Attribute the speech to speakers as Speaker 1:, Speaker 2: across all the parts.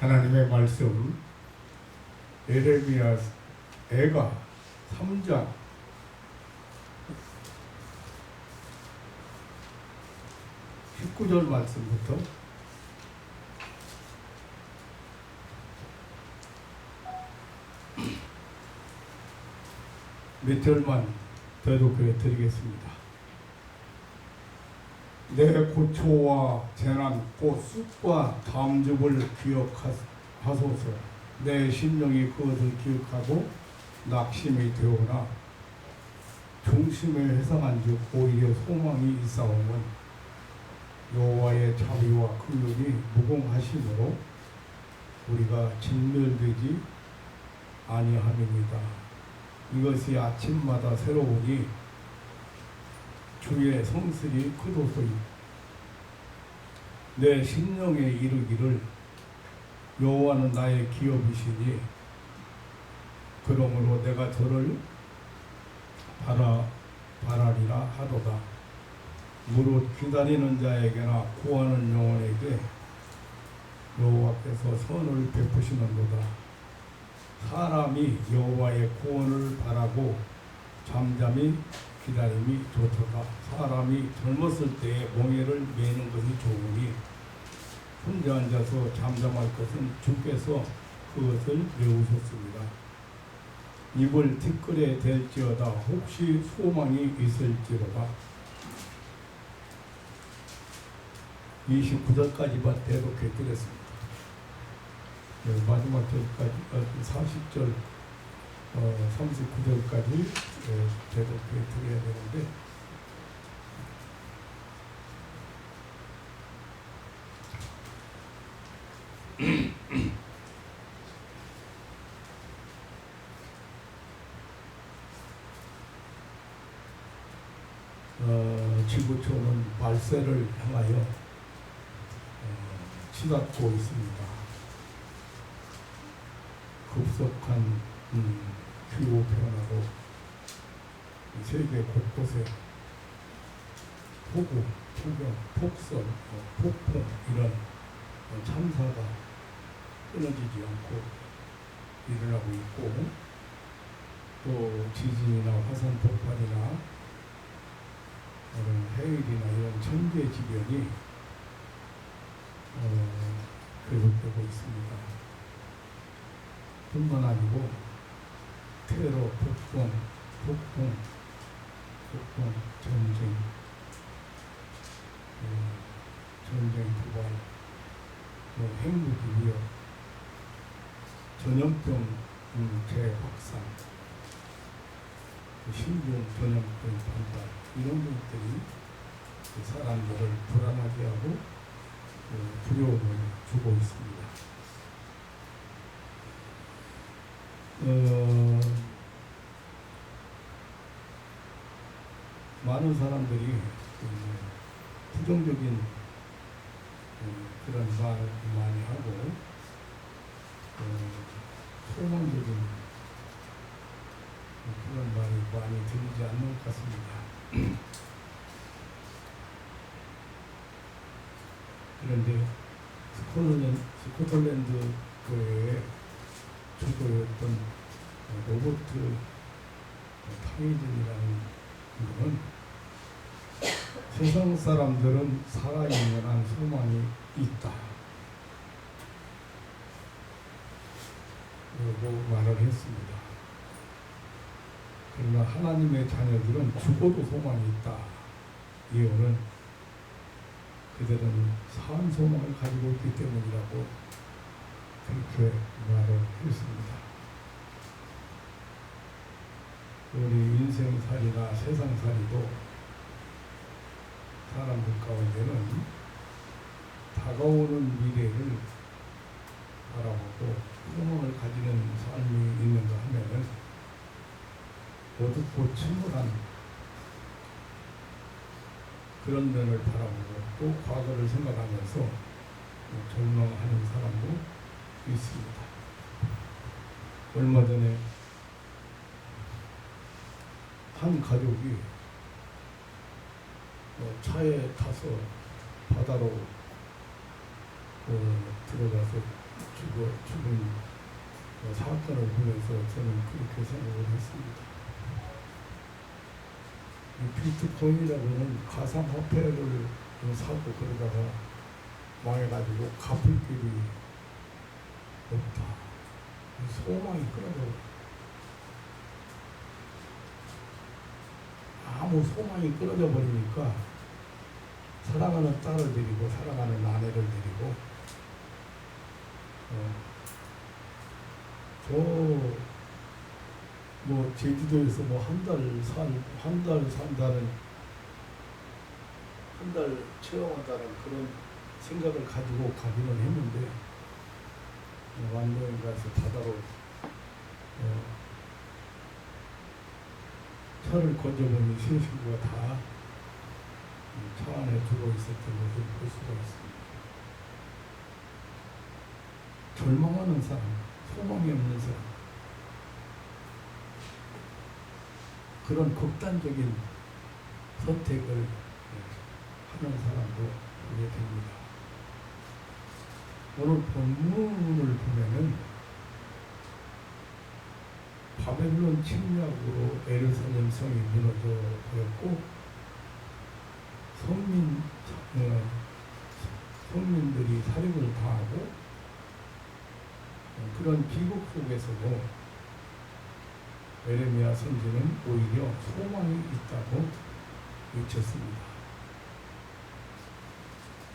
Speaker 1: 하나님의 말씀 예레미야 애가 3장 19절 말씀부터 몇 절만 대독해 드리겠습니다. 내 고초와 재난 곧 쑥과 담즙을 기억하소서. 내 심령이 그것을 기억하고 낙심이 되오나 중심에 회상한즉 오히려 소망이 있사오면 여호와의 자비와 긍휼이 무궁하심으로 우리가 진멸되지 아니함이니이다. 이것이 아침마다 새로우니 주의 성실이 크도소이. 내 심령에 이르기를 여호와는 나의 기업이시니 그러므로 내가 저를 바라리라 하도다. 무릇 기다리는 자에게나 구하는 영혼에게 여호와께서 선을 베푸시는도다. 사람이 여호와의 구원을 바라고 잠잠히 기다림이 좋도다. 사람이 젊었을 때에 멍에를 메는 것이 좋으니 혼자 앉아서 잠잠할 것은 주께서 그것을 메우셨습니다. 입을 티끌에 댈지어다. 혹시 소망이 있을지로다. 29절까지만 대독해 드렸습니다. 마지막 절까지 40절 39절까지 대독해 드려야 되는데 지구촌은 말세를 향하여 치닫고 있습니다. 급속한 기후 변화로 세계 곳곳에 폭우, 폭염, 폭설, 폭풍 이런 참사가 끊어지지 않고 일어나고 있고, 또 지진이나 화산 폭발이나 해일이나 이런 천재지변이 계속되고 있습니다. 뿐만 아니고 테러, 폭풍, 전쟁 도발, 핵무기 위협, 전염병 재확산, 신종 전염병 발달 이런 것들이 사람들을 불안하게 하고 두려움을 주고 있습니다. 많은 사람들이 부정적인 그런 말을 많이 하고 소망적인 그런 말이 많이 들리지 않는 것 같습니다. 그런데 스코틀랜드 교회의 주도였던 로버트 타이즌이라는 분은 세상 사람들은 살아있는 한 소망이 있다 라고 말을 했습니다. 그러나 하나님의 자녀들은 죽어도 소망이 있다. 이유는 그들은 산 소망을 가지고 있기 때문이라고 그렇게 말을 했습니다. 우리 인생살이나 세상살이도 사람들 가운데는 다가오는 미래를 바라보고 소망을 가지는 삶이 있는가 하면은 어둡고 침울한 그런 면을 바라보고 또 과거를 생각하면서 절망하는 사람도 있습니다. 얼마 전에 한 가족이 차에 타서 바다로 들어가서 죽은 사건을 보면서 저는 그렇게 생각을 했습니다. 이 비트코인이라고는 가상화폐를 사고 그러다가 망해가지고 갚을 길이 없다. 소망이 끊어져. 아무 소망이 끊어져 버리니까 사랑하는 딸을 데리고 사랑하는 아내를 데리고 제주도에서 한 달 산다는 한 달 체험한다는 그런 생각을 가지고 가기는 했는데 완도에 가서 바다로 차를 건져보니 세 식구가 다 차 안에 들어 있었던 것을 볼 수가 있습니다. 절망하는 사람, 소망이 없는 사람, 그런 극단적인 선택을 하는 사람도 보게 됩니다. 오늘 본문을 보면은 바벨론 침략으로 예루살렘 성이 무너져 버렸고 성민들이 살인을 당하고 그런 비극 속에서도 에레미야 선지는 오히려 소망이 있다고 외쳤습니다.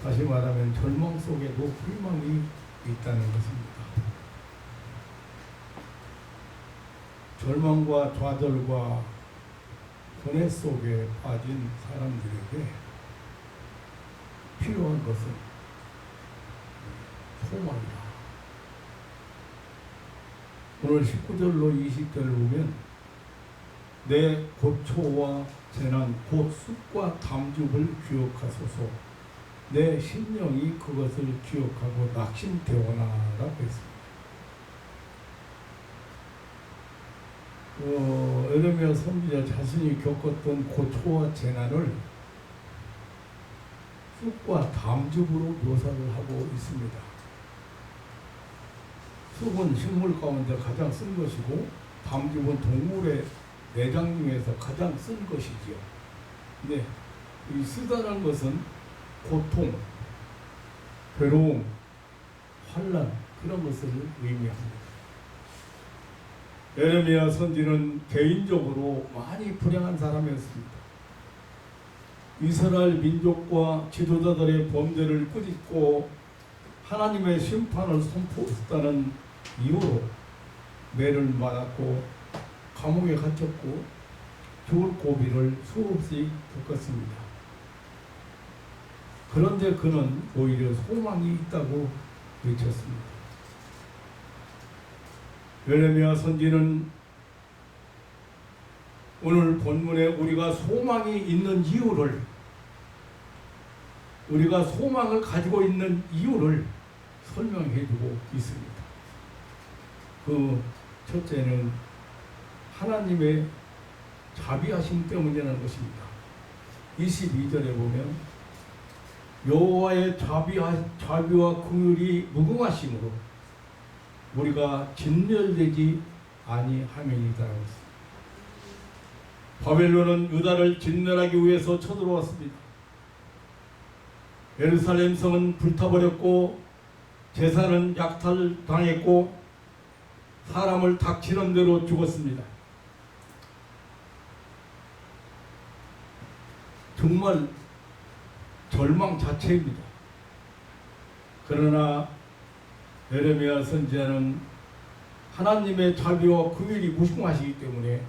Speaker 1: 다시 말하면 절망 속에도 희망이 있다는 것입니다. 절망과 좌절과 고뇌 속에 빠진 사람들에게 필요한 것은 소망이다. 오늘 19절로 20절을 보면 내 고초와 재난 곧 쑥과 담즙을 기억하소서 내 심령이 그것을 기억하고 낙심되어나라고 했습니다. 에레미야 선지자 자신이 겪었던 고초와 재난을 쑥과 담즙으로 묘사를 하고 있습니다. 쑥은 식물 가운데 가장 쓴 것이고 담즙은 동물의 내장 중에서 가장 쓴 것이지요. 근데 이 쓰다란 것은 고통, 괴로움, 환난 그런 것을 의미합니다. 에레미야 선지는 개인적으로 많이 불행한 사람이었습니다. 이스라엘 민족과 지도자들의 범죄를 꾸짖고 하나님의 심판을 선포했다는 이유로 매를 맞았고 감옥에 갇혔고 죽을 고비를 수없이 겪었습니다. 그런데 그는 오히려 소망이 있다고 외쳤습니다. 에레미야 선지는 오늘 본문에 우리가 소망이 있는 이유를, 우리가 소망을 가지고 있는 이유를 설명해 주고 있습니다. 그 첫째는 하나님의 자비하심 때문이라는 것입니다. 22절에 보면 여호와의 자비와 긍휼이 무궁하심으로 우리가 진멸되지 아니함이니다라고 했습니다. 바벨론은 유다를 진멸하기 위해서 쳐들어왔습니다. 예루살렘 성은 불타버렸고 제사는 약탈당했고 사람을 닥치는 대로 죽었습니다. 정말 절망 자체입니다. 그러나 에레미야 선지자는 하나님의 자비와 긍휼이 무궁하시기 때문에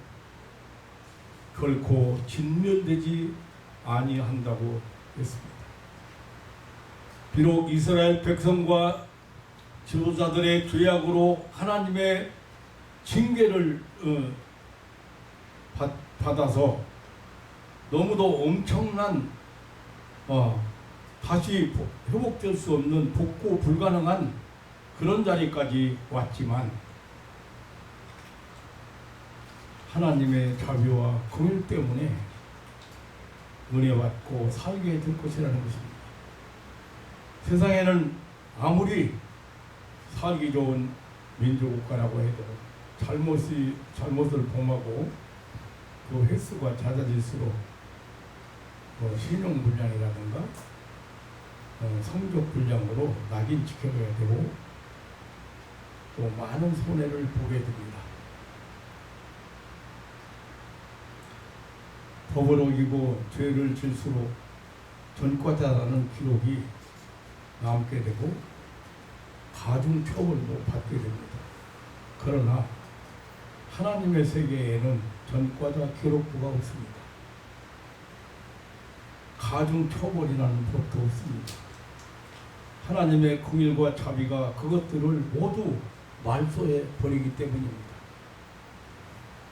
Speaker 1: 결코 진멸되지 아니한다고 했습니다. 비록 이스라엘 백성과 지도자들의 죄악으로 하나님의 징계를 받아서 너무도 엄청난 다시 회복될 수 없는 복구 불가능한 그런 자리까지 왔지만 하나님의 자비와 긍휼 때문에 은혜 받고 살게 될 것이라는 것입니다. 세상에는 아무리 살기 좋은 민주국가라고 해도 잘못을 범하고 그 횟수가 잦아질수록 신용불량이라든가 성적불량으로 낙인 지켜져야 되고 또 많은 손해를 보게 됩니다. 법을 어기고 죄를 질수록 전과자라는 기록이 남게 되고 가중처벌도 받게 됩니다. 그러나 하나님의 세계에는 전과자 기록부가 없습니다. 가중처벌이라는 법도 없습니다. 하나님의 긍휼과 자비가 그것들을 모두 말소해 버리기 때문입니다.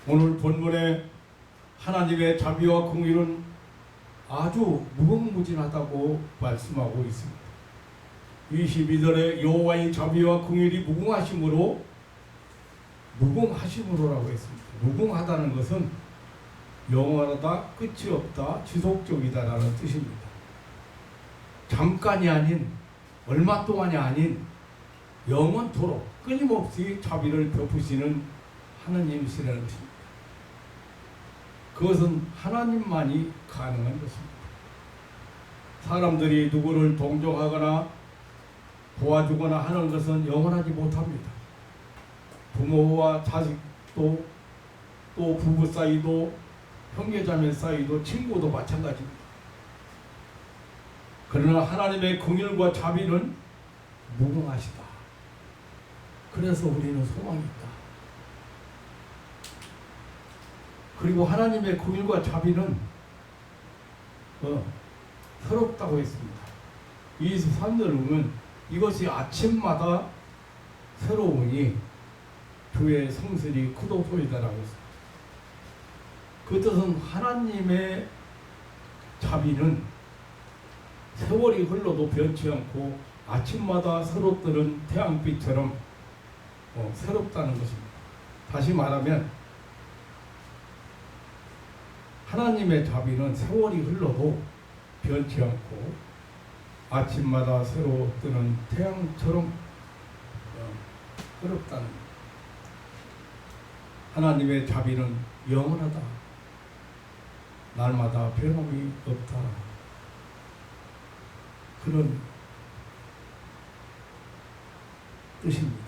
Speaker 1: 오늘 본문에 하나님의 자비와 긍휼은 아주 무궁무진하다고 말씀하고 있습니다. 22절에 여호와의 자비와 긍휼이 무궁하심으로라고 했습니다. 무궁하다는 것은 영원하다, 끝이 없다, 지속적이다라는 뜻입니다. 잠깐이 아닌, 얼마 동안이 아닌 영원토록 끊임없이 자비를 베푸시는 하나님이시라는 것입니다. 그것은 하나님만이 가능한 것입니다. 사람들이 누구를 동정하거나 도와주거나 하는 것은 영원하지 못합니다. 부모와 자식도, 또 부부 사이도, 형제자매 사이도, 친구도 마찬가지입니다. 그러나 하나님의 긍휼과 자비는 무궁하시다. 그래서 우리는 소망이 있다. 그리고 하나님의 긍휼과 자비는 새롭다고 했습니다. 23절을 보면 이것이 아침마다 새로우니 주의 성실이 크도소이다라고 했습니다. 그 뜻은 하나님의 자비는 세월이 흘러도 변치 않고 아침마다 새로 뜨는 태양빛처럼 새롭다는 것입니다. 다시 말하면 하나님의 자비는 세월이 흘러도 변치 않고 아침마다 새로 뜨는 태양처럼 새롭다는 것. 하나님의 자비는 영원하다. 날마다 변함이 없다. 그런 뜻입니다.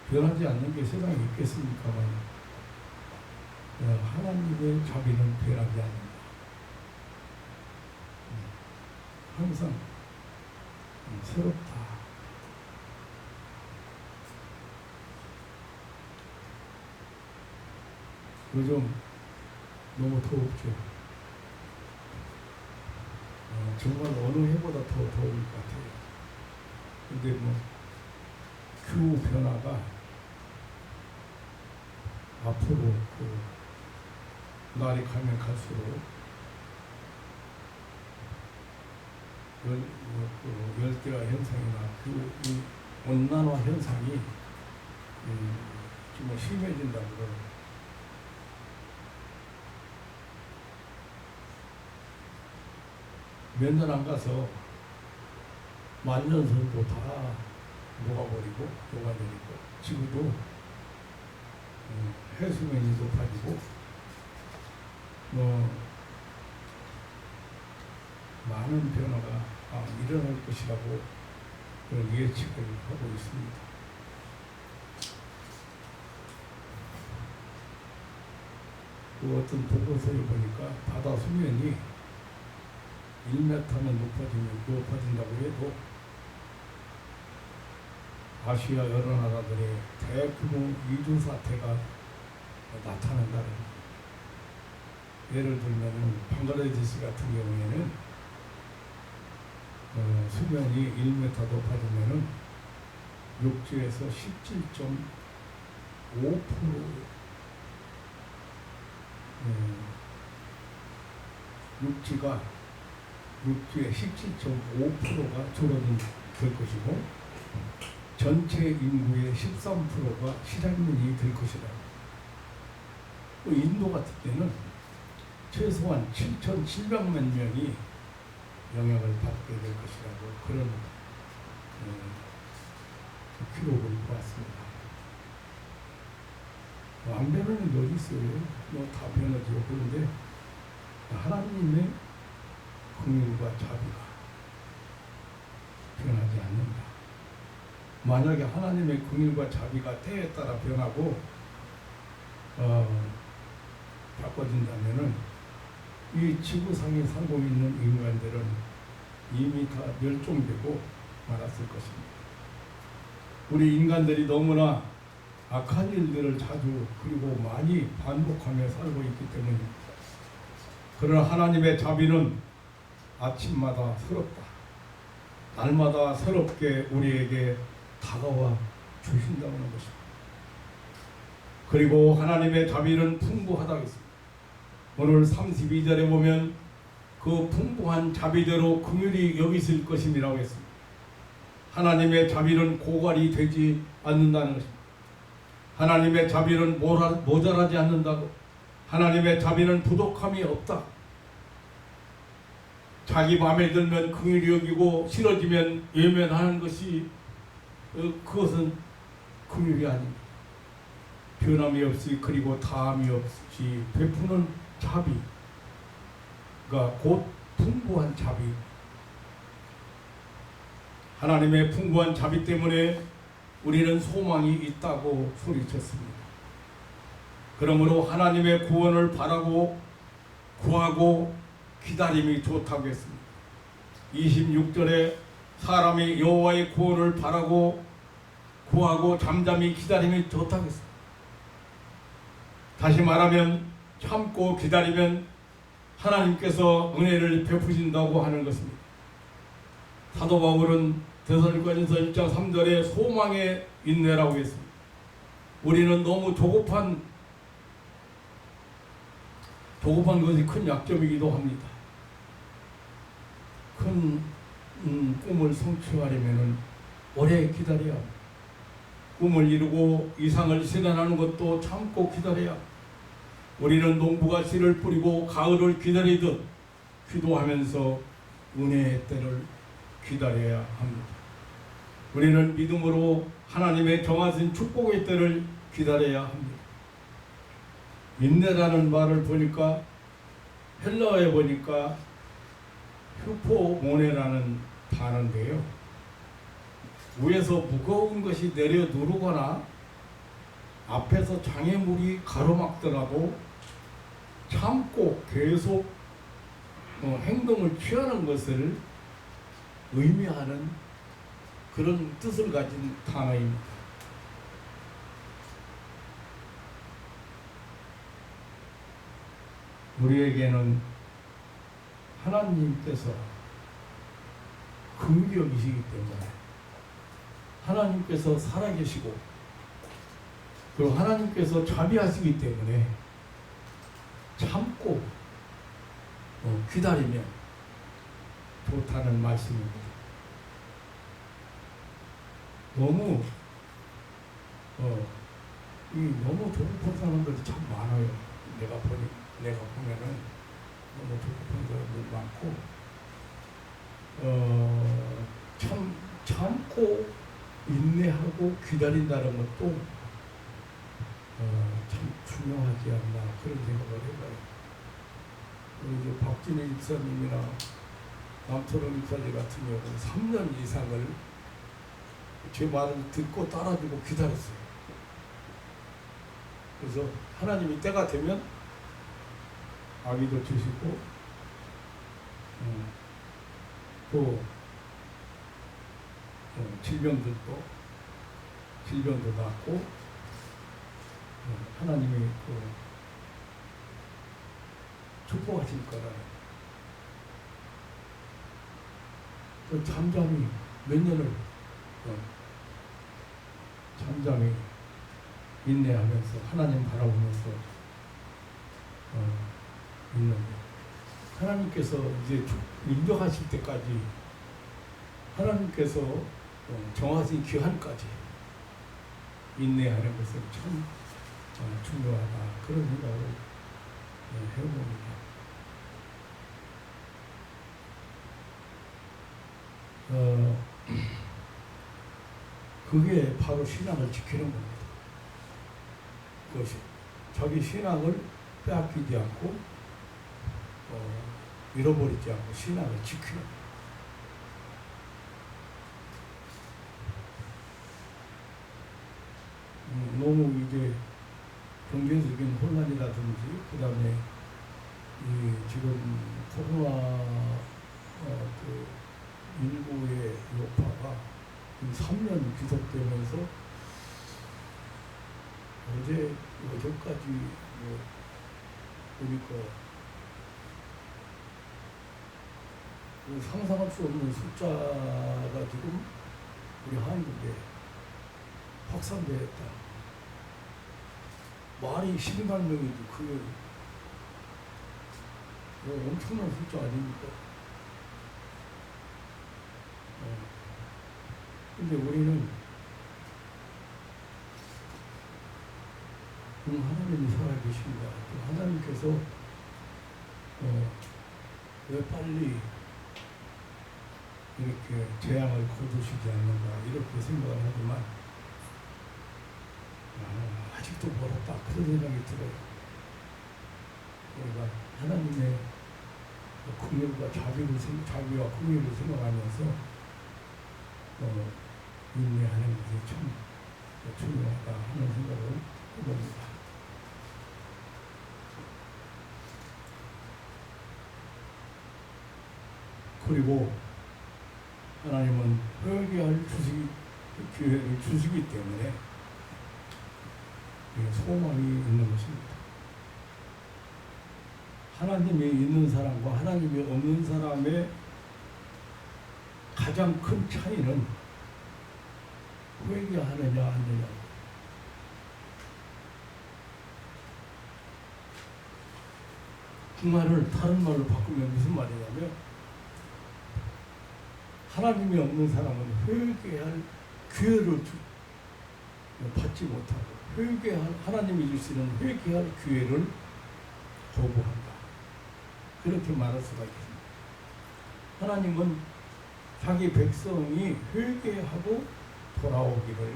Speaker 1: 변하지 않는 게 세상에 있겠습니까만 하나님의 자비는 변하지 않는다. 항상 새롭다. 요즘 너무 더웠죠. 정말 어느 해보다 더 더울 것 같아요. 근데 기후 변화가 앞으로 날이 가면 갈수록 열대야 현상이나 이 온난화 현상이 좀 심해진다고 그러고 몇 년 안 가서 만년설도 다 녹아버리고 녹아내리고 지구도 해수면이 높아지고 많은 변화가 일어날 것이라고 그런 예측을 하고 있습니다. 그 어떤 보고서를 보니까 바다 수면이 1m는 높아진다고 해도 아시아 여러 나라들의 대규모 이주 사태가 나타난다는 거예요. 예를 들면 방글라데시 같은 경우에는 수면이 1m 높아지면은 육지에서 17.5% 육지의 17.5%가 줄어든 될 것이고 전체 인구의 13%가 실향민이 될 것이다. 인도 같은 때는 최소한 7,700만 명이 영향을 받게 될 것이라고 그런 기록을 보았습니다. 안 변하는 게 어디 있어요? 뭐 다 변하죠. 그런데 하나님의 긍휼과 자비가 변하지 않는다. 만약에 하나님의 긍휼과 자비가 때에 따라 변하고 바꿔진다면은 이 지구상에 살고 있는 인간들은 이미 다 멸종되고 말았을 것입니다. 우리 인간들이 너무나 악한 일들을 자주 그리고 많이 반복하며 살고 있기 때문입니다. 그러나 하나님의 자비는 아침마다 새롭다. 날마다 새롭게 우리에게 다가와 주신다는 것입니다. 그리고 하나님의 자비는 풍부하다고 했습니다. 오늘 32절에 보면 그 풍부한 자비대로 긍휼히 여기실 것임이라고 했습니다. 하나님의 자비는 고갈이 되지 않는다는 것입니다. 하나님의 자비는 모자라지 않는다고. 하나님의 자비는 부족함이 없다. 자기 마음에 들면 긍휼히 여기고 싫어지면 외면하는 것이 그것은 긍휼이 아닙니다. 변함이 없이 그리고 다함이 없이 베푸는 자비가 곧 풍부한 자비. 하나님의 풍부한 자비 때문에 우리는 소망이 있다고 소리쳤습니다. 그러므로 하나님의 구원을 바라고 구하고 기다림이 좋다고 했습니다. 26절에 사람이 여호와의 구원을 바라고 구하고 잠잠히 기다림이 좋다고 했습니다. 다시 말하면 참고 기다리면 하나님께서 은혜를 베푸신다고 하는 것입니다. 사도 바울은 데살로니가전서 1장 3절에 소망의 인내라고 했습니다. 우리는 너무 조급한 것이 큰 약점이기도 합니다. 큰 꿈을 성취하려면 오래 기다려야 합니다. 꿈을 이루고 이상을 실현하는 것도 참고 기다려야 합니다. 우리는 농부가 씨를 뿌리고 가을을 기다리듯 기도하면서 은혜의 때를 기다려야 합니다. 우리는 믿음으로 하나님의 정하신 축복의 때를 기다려야 합니다. 인내라는 말을 보니까 헬라어에 보니까 휴포모네라는 단어인데요. 위에서 무거운 것이 내려 누르거나 앞에서 장애물이 가로막더라도 참고 계속 행동을 취하는 것을 의미하는 그런 뜻을 가진 단어입니다. 우리에게는 하나님께서 긍휼히 여기시기 때문에 하나님께서 살아계시고 그리고 하나님께서 자비하시기 때문에 참고 기다리면 좋다는 말씀입니다. 너무 너무 조급한 사람들이 참 많아요. 내가 보면은 너무 조급한 사람들 많고 참고 인내하고 기다린다는 것도 참 중요하지 않나 그런 생각을 해봐요. 우리 박진희 집사님이나 남철원 집사님 같은 경우는 3년 이상을 제 말을 듣고 따라주고 기다렸어요. 그래서 하나님이 때가 되면 아기도 주시고 또 질병도 낫고 하나님이 축복하실 거라는 또 잠잠히 몇 년을 잠잠히 인내하면서 하나님 바라보면서 있는데 하나님께서 이제 인도하실 때까지 하나님께서 정하신 기한까지 인내하는 것은 참 중요하다 그런 생각을 해봅니다. 어, 그게 바로 신앙을 지키는 겁니다. 그것이 자기 신앙을 빼앗기지 않고 잃어버리지 않고 신앙을 지키는 거예요. 너무 이제 경제적인 혼란이라든지 그 다음에 지금 코로나 그 인구의 여파가 3년 지속되면서 어제까지 보니까 상상할 수 없는 숫자가 지금 우리 한국에 확산되었다. 말이 12만 명이지 그게 엄청난 숫자 아닙니까? 근데 우리는 하나님이 살아계신가, 또 하나님께서 왜 빨리 이렇게 재앙을 거두시지 않는가 이렇게 생각을 하지만 아직도 멀었다 그런 생각이 들어요. 우리가 하나님의 긍휼과 자비와 긍휼을 생각하면서 인내하는 것이 참 중요하다 하는 생각을 해봅니다. 그리고 하나님은 회개할 기회를 주시기 때문에 소망이 있는 것입니다. 하나님이 있는 사람과 하나님이 없는 사람의 가장 큰 차이는 회개하느냐 안 하느냐. 그 말을 다른 말로 바꾸면 무슨 말이냐면 하나님이 없는 사람은 회개할 기회를 받지 못하고 하나님이 주시는 회개할 기회를 거부한다. 그렇게 말할 수가 있겠습니다. 하나님은 자기 백성이 회개하고 돌아오기를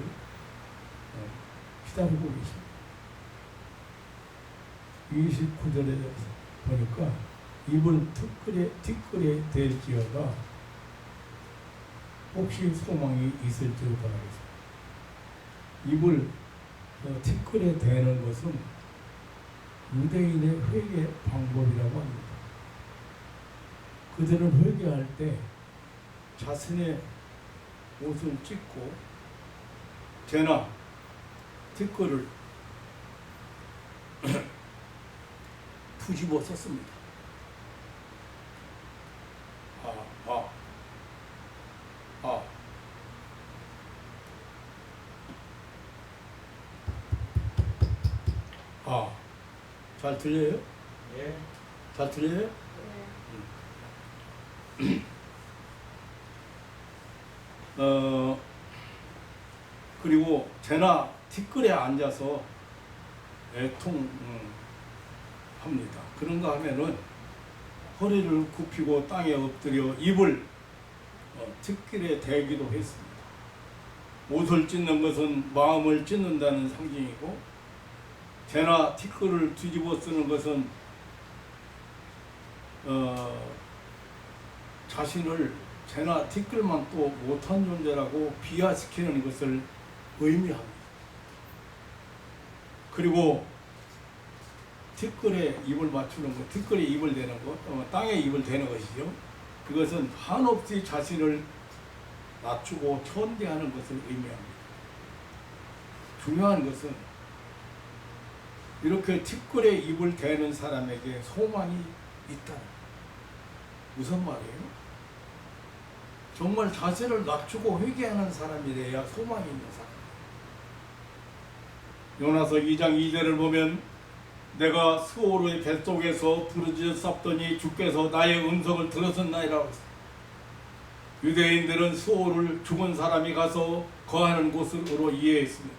Speaker 1: 기다리고 계십니다. 29절에 보니까 입을 티끌에 댈지어다 혹시 소망이 있을지로 바라겠습니다. 입을 티끌에 대는 것은 유대인의 회개 방법이라고 합니다. 그들은 회개할 때 자신의 옷을 찢고 재나 티끌을 뒤집어 썼습니다. 잘 들려요?
Speaker 2: 예.
Speaker 1: 잘 들려요?
Speaker 2: 네.
Speaker 1: 그리고 재나 티끌에 앉아서 애통합니다. 그런가 하면은 허리를 굽히고 땅에 엎드려 입을 티끌에 대기도 했습니다. 옷을 찢는 것은 마음을 찢는다는 상징이고 재나 티끌을 뒤집어 쓰는 것은 자신을 재나 티끌만 또 못한 존재라고 비하시키는 것을 의미합니다. 그리고 티끌에 입을 맞추는 것, 티끌에 입을 대는 것, 땅에 입을 대는 것이죠. 그것은 한없이 자신을 낮추고 천대하는 것을 의미합니다. 중요한 것은 이렇게 티끌에 입을 대는 사람에게 소망이 있다. 무슨 말이에요? 정말 자신을 낮추고 회개하는 사람이래야 소망이 있는 사람. 요나서 2장 2절을 보면 내가 스오르의 뱃속에서 부르짖어 쌌더니 주께서 나의 음성을 들으셨나이라고 했습니다. 유대인들은 스오르를 죽은 사람이 가서 거하는 곳으로 이해했습니다.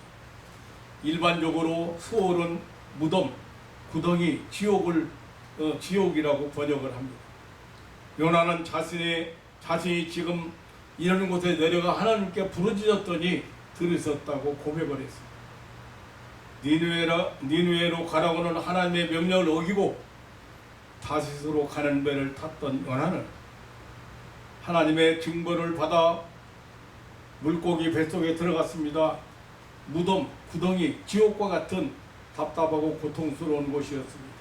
Speaker 1: 일반적으로 스오르는 무덤, 구덩이, 지옥이라고 번역을 합니다. 요나는 자신이 지금 이런 곳에 내려가 하나님께 부르짖었더니 들으셨다고 고백을 했습니다. 니느웨로 가라고는 하나님의 명령을 어기고 다시스로 가는 배를 탔던 요나는 하나님의 징벌을 받아 물고기 뱃속에 들어갔습니다. 무덤, 구덩이, 지옥과 같은 답답하고 고통스러운 곳이었습니다.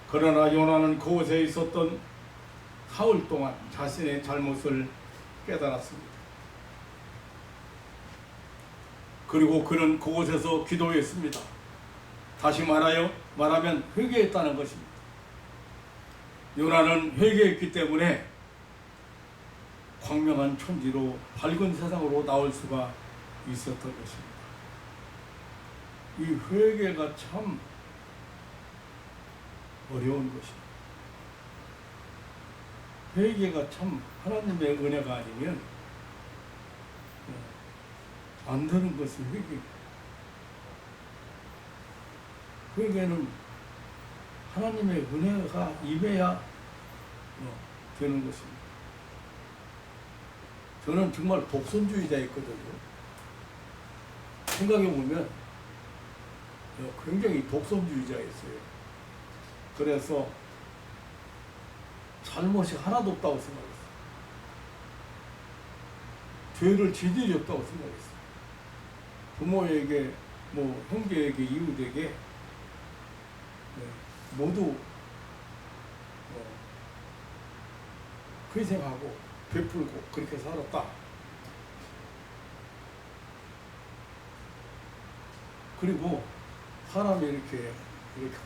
Speaker 1: 그러나 요나는 그곳에 있었던 사흘 동안 자신의 잘못을 깨달았습니다. 그리고 그는 그곳에서 기도했습니다. 다시 말하면 회개했다는 것입니다. 요나는 회개했기 때문에 광명한 천지로 밝은 세상으로 나올 수가 있었던 것입니다. 이 회개가 참 어려운 것입니다. 회개가 참 하나님의 은혜가 아니면 안 되는 것이 회개는 하나님의 은혜가 임해야 되는 것입니다. 저는 정말 독선주의자였거든요. 생각해보면 굉장히 독선주의자였어요. 그래서 잘못이 하나도 없다고 생각했어요. 죄를 지을 일이 없다고 생각했어요. 부모에게, 형제에게, 이웃에게 모두 희생하고 베풀고 그렇게 살았다. 그리고 사람이 이렇게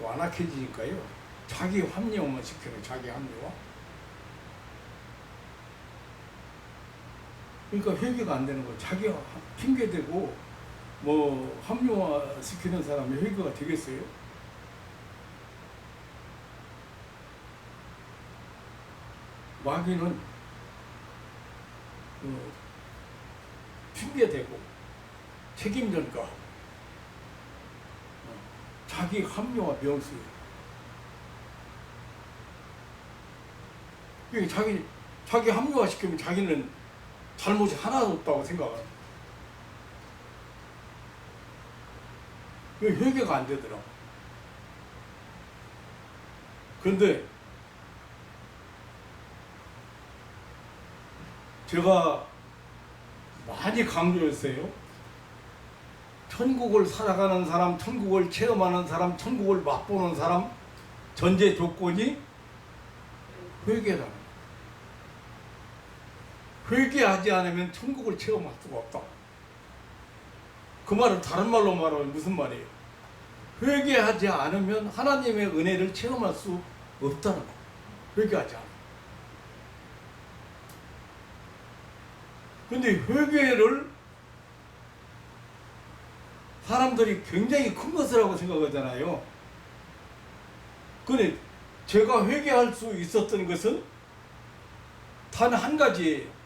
Speaker 1: 완악해지니까요, 자기 합리화만 시켜요. 자기 합리화. 그러니까 회개가 안 되는 거예요. 자기가 핑계대고 합리화 시키는 사람이 회개가 되겠어요? 마귀는 핑계대고 책임전가 자기 합리화 명수예요. 자기 합리화 시키면 자기는 잘못이 하나도 없다고 생각합니다. 회개가 안 되더라. 그런데 제가 많이 강조했어요. 천국을 살아가는 사람, 천국을 체험하는 사람, 천국을 맛보는 사람 전제 조건이 회개라는 거예요. 회개하지 않으면 천국을 체험할 수가 없다. 그 말은 다른 말로 말하면 무슨 말이에요? 회개하지 않으면 하나님의 은혜를 체험할 수 없다는 거예요. 회개하지 않으면. 근데 회개를 사람들이 굉장히 큰 것을 하고 생각하잖아요. 근데 제가 회개할 수 있었던 것은 단 한 가지예요.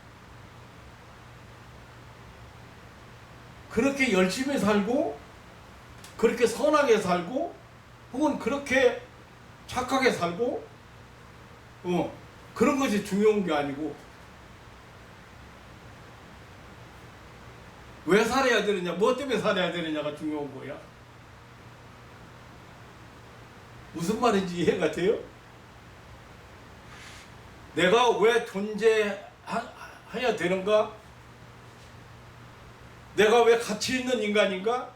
Speaker 1: 그렇게 열심히 살고, 그렇게 선하게 살고, 혹은 그렇게 착하게 살고, 그런 것이 중요한 게 아니고, 왜 살아야 되느냐, 뭐 때문에 살아야 되느냐가 중요한 거야. 무슨 말인지 이해가 돼요? 내가 왜 존재해야 되는가? 내가 왜 가치 있는 인간인가?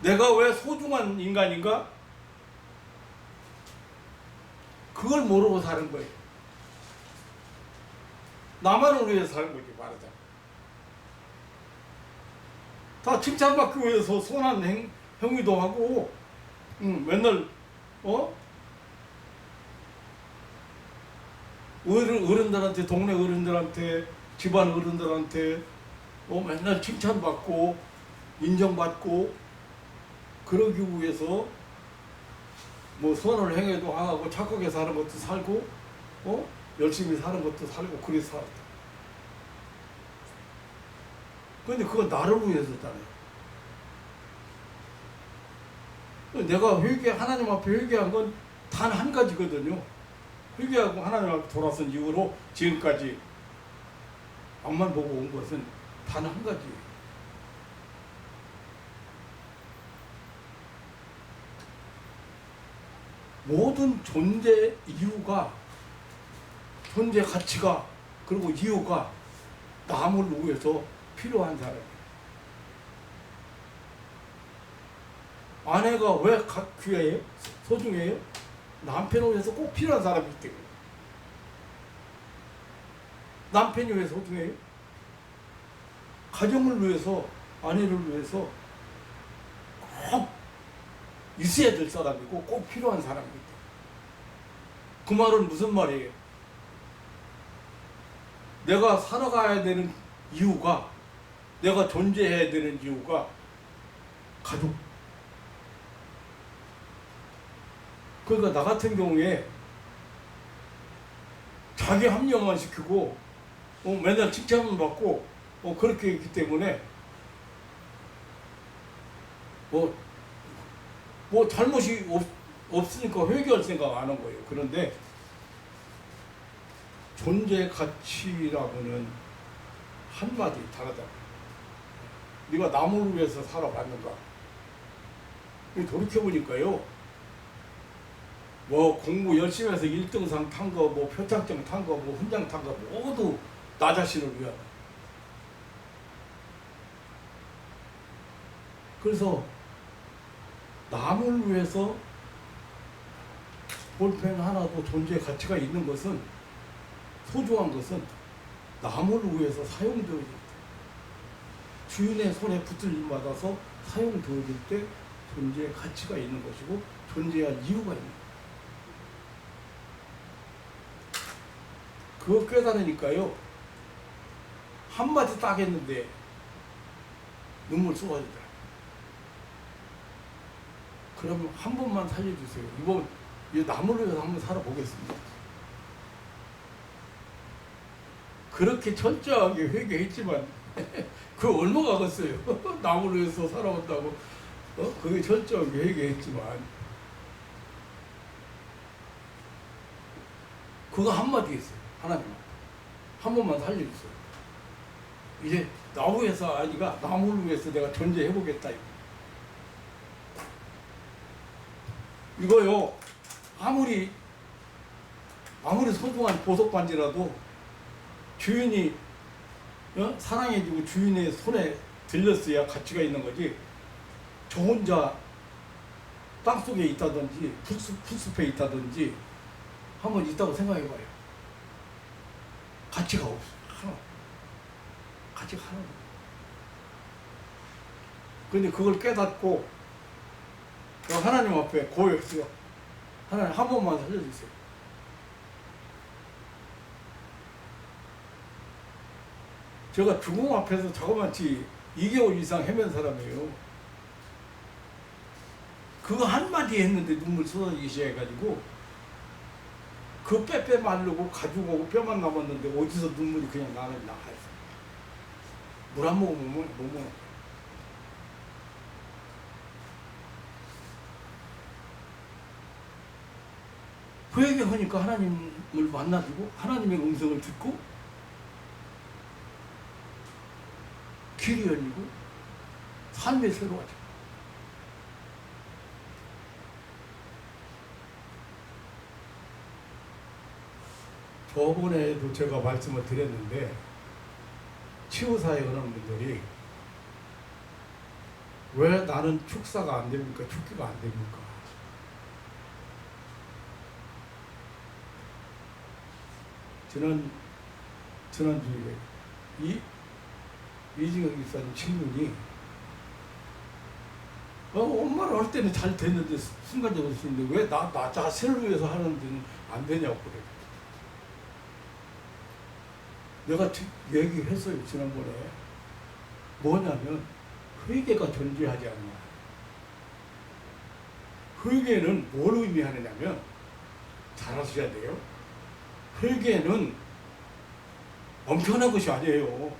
Speaker 1: 내가 왜 소중한 인간인가? 그걸 모르고 사는 거예요. 나만을 위해서 사는 거지, 말하자면. 다 칭찬받기 위해서 선한 행위도 하고, 맨날, 어른들한테, 동네 어른들한테, 집안 어른들한테, 맨날 칭찬받고, 인정받고, 그러기 위해서, 선을 행해도 하고, 착하게 사는 것도 살고, 열심히 사는 것도 살고, 그래서 살았다. 근데 그건 나를 위해서잖아요. 내가 하나님 앞에 회개한 건 단 한 가지거든요. 회개하고 하나님 앞에 돌아선 이후로 지금까지 앞만 보고 온 것은 단 한 가지예요. 모든 존재 이유가, 존재 가치가, 그리고 이유가 남을 위해서 필요한 사람이에요. 아내가 왜 귀해요? 소중해요? 남편을 위해서 꼭 필요한 사람이기 때문에. 남편이 왜 소중해요? 가정을 위해서, 아내를 위해서 꼭 있어야 될 사람이고 꼭 필요한 사람이기 때문에. 그 말은 무슨 말이에요? 내가 살아가야 되는 이유가, 내가 존재해야 되는 이유가 가족. 그러니까 나 같은 경우에 자기 합리화만 시키고 맨날 칭찬만 받고 그렇게 했기 때문에 뭐 잘못이 없으니까 회개할 생각 안 한 거예요. 그런데 존재 가치라고는 한마디 다르다. 네가 남을 위해서 살아봤는가? 돌이켜보니까요. 뭐 공부 열심히 해서 1등상 탄 거, 뭐 표창장 탄 거, 뭐 훈장 탄 거 모두 나 자신을 위한. 그래서 남을 위해서 볼펜 하나도 존재 가치가 있는 것은, 소중한 것은 남을 위해서 사용되어질 때, 주인의 손에 붙을 일 받아서 사용되어질 때 존재의 가치가 있는 것이고 존재할 이유가 있는 거예요. 그거 깨달으니까요, 한마디 딱 했는데 눈물 쏟아지더라고요. 그러면 한 번만 살려주세요. 이번 남을 위해서 한번 살아보겠습니다. 그렇게 철저하게 회개했지만 그 얼마가 겠어요. 남을 위해서 살아온다고 그게 철저하게 회개했지만 그거 한마디 했어요. 하나님 한 번만 살려주세요. 이제 나 위해서 아니가 남을 위해서 내가 존재해보겠다. 이거요, 아무리 소중한 보석 반지라도 주인이 사랑해주고 주인의 손에 들렸어야 가치가 있는 거지. 저 혼자 땅속에 있다든지 풀숲에 있다든지 한번 있다고 생각해봐요. 가치가 없어. 가치가 하나도. 근데 그걸 깨닫고 하나님 앞에 고백했어요. 하나님 한 번만 살려주세요. 제가 죽음 앞에서 자그마치 2개월 이상 헤맨 사람이에요. 그거 한마디 했는데 눈물 쏟아지기 시작해가지고 그 빼빼 마르고 가지고 오고 뼈만 남았는데 어디서 눈물이 그냥 나가요. 물 한 모금 못 먹어. 회개하니까 하나님을 만나주고 하나님의 음성을 듣고 길이 열리고 삶이 새로워져. 저번에도 제가 말씀을 드렸는데 치유사에 오는 분들이 왜 나는 축사가 안 됩니까? 축기가 안 됩니까? 지난주에 이진경 기사님 친구니 엄마를 할 때는 잘 됐는데 순간적으로 쓰는데 왜 나 자신을 위해서 하는 데는 안 되냐고 그래. 내가 얘기했어요 지난번에. 뭐냐면 회개가 존재하지 않냐. 회개는 뭘 의미하느냐면 잘 아셔야 돼요. 회개는 엄청난 것이 아니에요.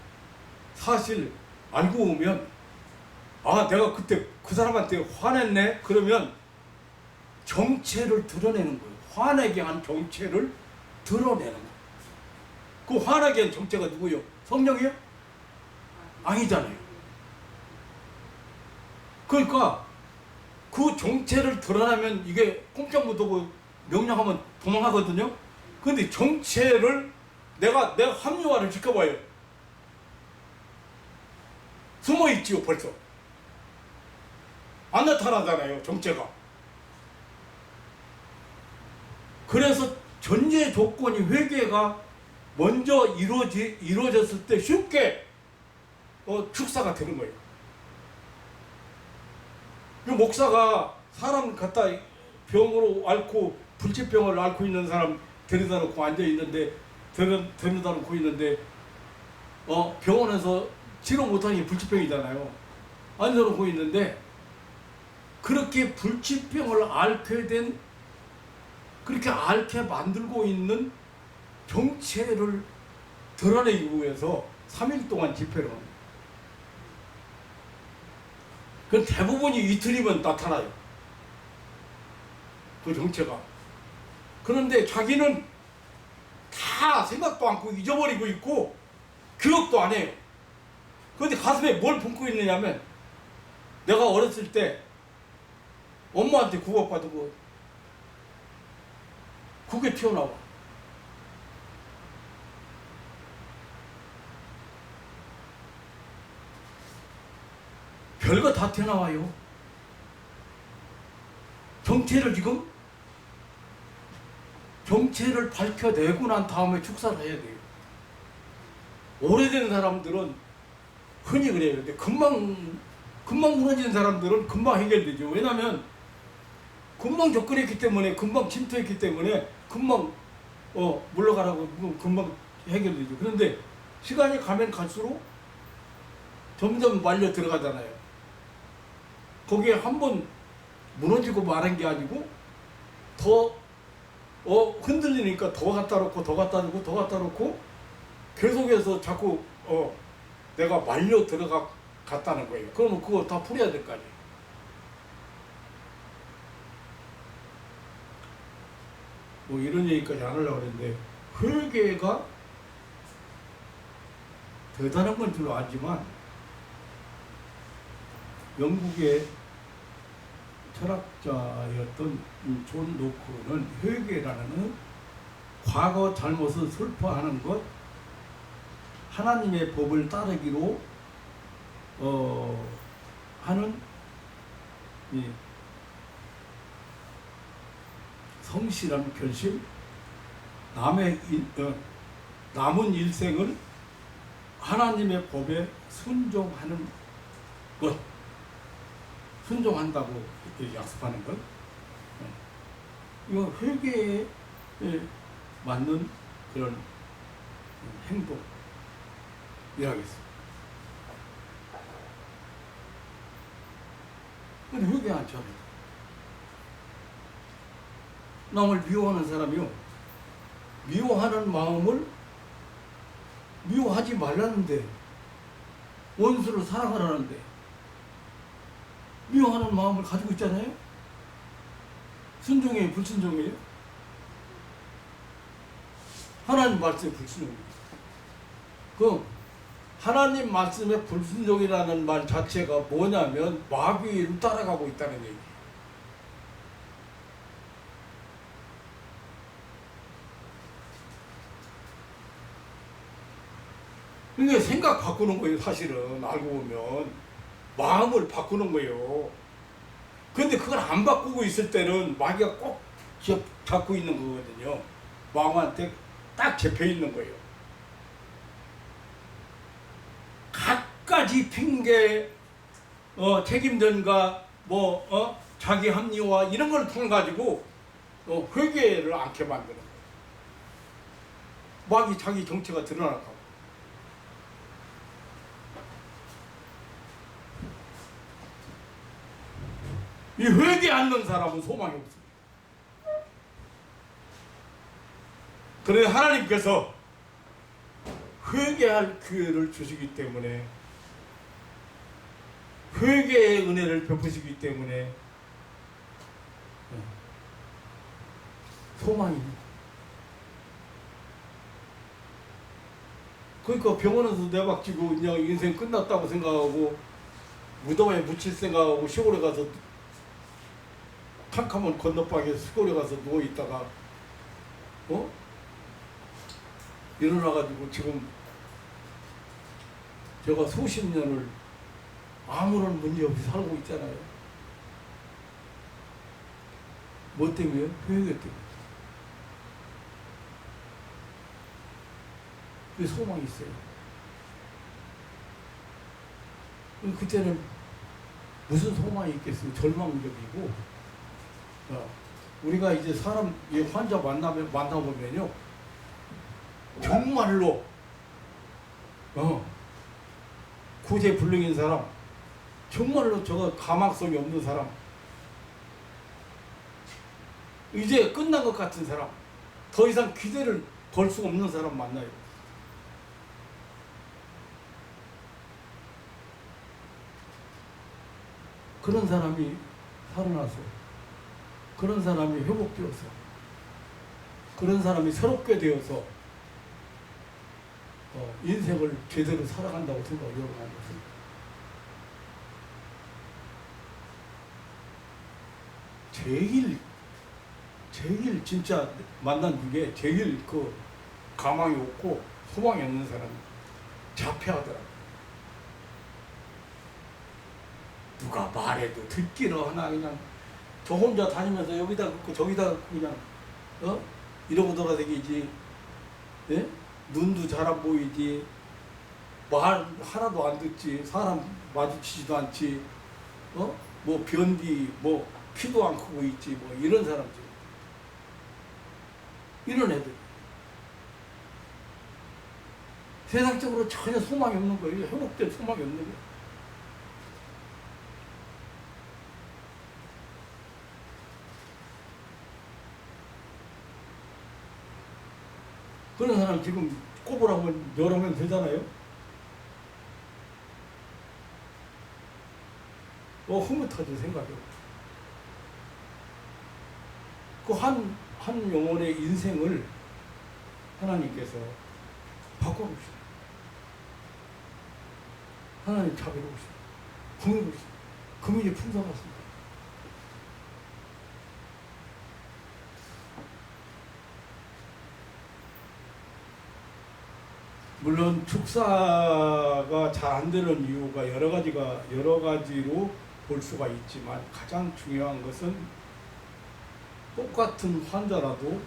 Speaker 1: 사실 알고 보면 내가 그때 그 사람한테 화냈네? 그러면 정체를 드러내는 거예요. 화내게 한 정체를 드러내는 거예요. 그 환하게 한 정체가 누구요? 성령이요? 아니잖아요. 그러니까 그 정체를 드러나면 이게 꼼짝 못하고 명령하면 도망하거든요. 근데 정체를 내가 합리화를 지켜봐요. 숨어있지요 벌써. 안 나타나잖아요 정체가. 그래서 전제 조건이 회개가 먼저 이루어졌을 때 쉽게 축사가 되는 거예요. 그 목사가 사람 갖다 병으로 앓고 불치병을 앓고 있는 사람 데려다 놓고 데려다 놓고 있는데 병원에서 치료 못하니 불치병이잖아요. 앉아놓고 있는데 그렇게 불치병을 그렇게 앓게 만들고 있는 정체를 드러내기 위해서 3일 동안 집회를 합니다. 그 대부분이 이틀이면 나타나요. 그 정체가. 그런데 자기는 다 생각도 않고 잊어버리고 있고 기억도 안 해요. 그런데 가슴에 뭘 품고 있느냐면 내가 어렸을 때 엄마한테 구박받은 거 그게 튀어나와. 별거 다 튀어나와요. 정체를 밝혀내고 난 다음에 축사를 해야 돼요. 오래된 사람들은 흔히 그래요. 근데 금방 무너지는 사람들은 금방 해결되죠. 왜냐하면 금방 접근했기 때문에, 금방 침투했기 때문에 금방 물러가라고 금방 해결되죠. 그런데 시간이 가면 갈수록 점점 말려 들어가잖아요. 거기에 한번 무너지고 말한 게 아니고 더 흔들리니까 더 갖다 놓고 더 갖다 놓고 더 갖다 놓고 계속해서 자꾸 내가 말려 들어갔다는 거예요. 그러면 그거 다 풀어야 될 거 아니에요. 뭐 이런 얘기까지 안 하려고 했는데 회개가 대단한 건 줄 알지만 영국의 철학자였던 존 노크는 회개라는 과거 잘못을 슬퍼하는 것, 하나님의 법을 따르기로 하는 이 성실한 결심, 남은 일생을 하나님의 법에 순종하는 것, 순종한다고 약속하는 것, 이거 회개에 맞는 그런 행동이라겠습니다. 근데 회개 안 하잖아요. 남을 미워하는 사람이요, 미워하는 마음을 미워하지 말라는데, 원수를 사랑하라는데 미워하는 마음을 가지고 있잖아요. 순종이에요, 불순종이에요? 하나님 말씀에 불순종이에요. 그럼 하나님 말씀에 불순종이라는 말 자체가 뭐냐면 마귀를 따라가고 있다는 얘기예요. 그러니까 생각 바꾸는 거예요. 사실은 알고 보면 마음을 바꾸는 거예요. 그런데 그걸 안 바꾸고 있을 때는 마귀가 꼭 잡고 있는 거거든요. 마음한테 딱 잡혀 있는 거예요. 갖가지 핑계, 책임전가, 자기 합리화 이런 걸 통해 가지고 회개를 않게 만드는 거예요. 마귀 자기 정체가 드러나고. 이 회개 않는 사람은 소망이 없습니다. 그런데 하나님께서 회개할 기회를 주시기 때문에, 회개의 은혜를 베푸시기 때문에 소망입니다. 그러니까 병원에서 내박지고 그냥 인생 끝났다고 생각하고 무덤에 묻힐 생각하고 시골에 가서 캄캄한 건너방에 시골에 가서 누워 있다가 일어나가지고 지금 제가 수십 년을 아무런 문제 없이 살고 있잖아요. 뭐 때문에요? 회개 때문에. 그 소망이 있어요. 그때는 무슨 소망이 있겠어요? 절망적이고. 우리가 이제 사람, 환자 만나보면요, 정말로 구제불능인 사람, 정말로 저거 가망성이 없는 사람, 이제 끝난 것 같은 사람, 더 이상 기대를 걸 수 없는 사람 만나요. 그런 사람이 살아나서, 그런 사람이 회복되어서, 그런 사람이 새롭게 되어서 인생을 제대로 살아간다고 생각하고 여러분 하겠습니다. 제일 진짜 만난 중에 제일 그 가망이 없고 소망이 없는 사람이 자폐하더라고요. 누가 말해도 듣기로 하나 그냥 저 혼자 다니면서 여기다 긋고 저기다 긋고 그냥 이러고 돌아다니지. 예? 눈도 잘 안 보이지. 말 하나도 안 듣지. 사람 마주치지도 않지. 뭐 변기 뭐 키도 안 크고 있지. 뭐 이런 사람들. 이런 애들. 세상적으로 전혀 소망이 없는 거예요. 회복될 소망이 없는 거예요. 그런 사람 지금 꼽으라면 여러 명 되잖아요. 흐뭇하죠, 생각이. 그 한 영혼의 인생을 하나님께서 바꿔보시죠. 하나님 자비로우시죠. 긍휼하시죠. 긍휼이 풍성하십니다. 물론 축사가 잘 안 되는 이유가 여러 가지로 볼 수가 있지만 가장 중요한 것은 똑같은 환자라도